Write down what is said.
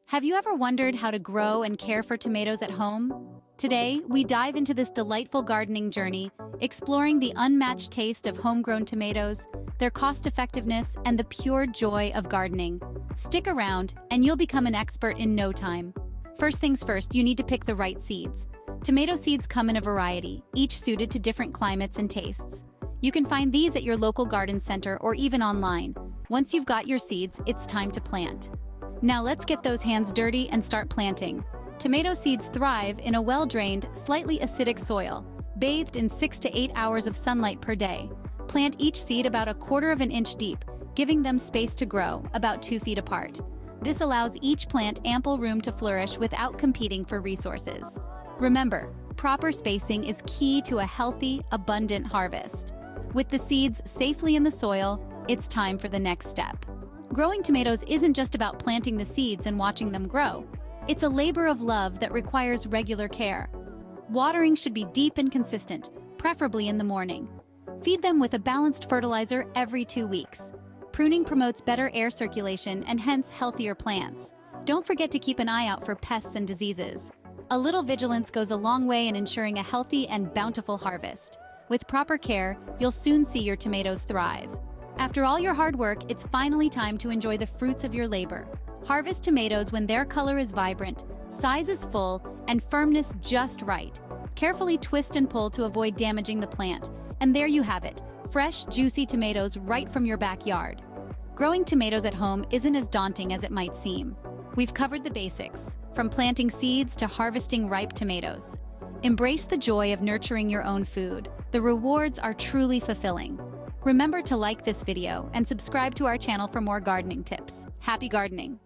Have you ever wondered how to grow and care for tomatoes at home? Today, we dive into this delightful gardening journey, exploring the unmatched taste of homegrown tomatoes, their cost-effectiveness, and the pure joy of gardening. Stick around, and you'll become an expert in no time. First things first, you need to pick the right seeds. Tomato seeds come in a variety, each suited to different climates and tastes. You can find these at your local garden center or even online. Once you've got your seeds, it's time to plant. Now let's get those hands dirty and start planting. Tomato seeds thrive in a well-drained, slightly acidic soil, bathed in 6 to 8 hours of sunlight per day. Plant each seed about 1/4 inch deep, giving them space to grow, about 2 feet apart. This allows each plant ample room to flourish without competing for resources. Remember, proper spacing is key to a healthy, abundant harvest. With the seeds safely in the soil, it's time for the next step. Growing tomatoes isn't just about planting the seeds and watching them grow. It's a labor of love that requires regular care. Watering should be deep and consistent, preferably in the morning. Feed them with a balanced fertilizer every 2 weeks. Pruning promotes better air circulation and hence healthier plants. Don't forget to keep an eye out for pests and diseases. A little vigilance goes a long way in ensuring a healthy and bountiful harvest. With proper care, you'll soon see your tomatoes thrive. After all your hard work, it's finally time to enjoy the fruits of your labor. Harvest tomatoes when their color is vibrant, size is full, and firmness just right. Carefully twist and pull to avoid damaging the plant. And there you have it, fresh, juicy tomatoes right from your backyard. Growing tomatoes at home isn't as daunting as it might seem. We've covered the basics, from planting seeds to harvesting ripe tomatoes. Embrace the joy of nurturing your own food. The rewards are truly fulfilling. Remember to like this video and subscribe to our channel for more gardening tips. Happy gardening!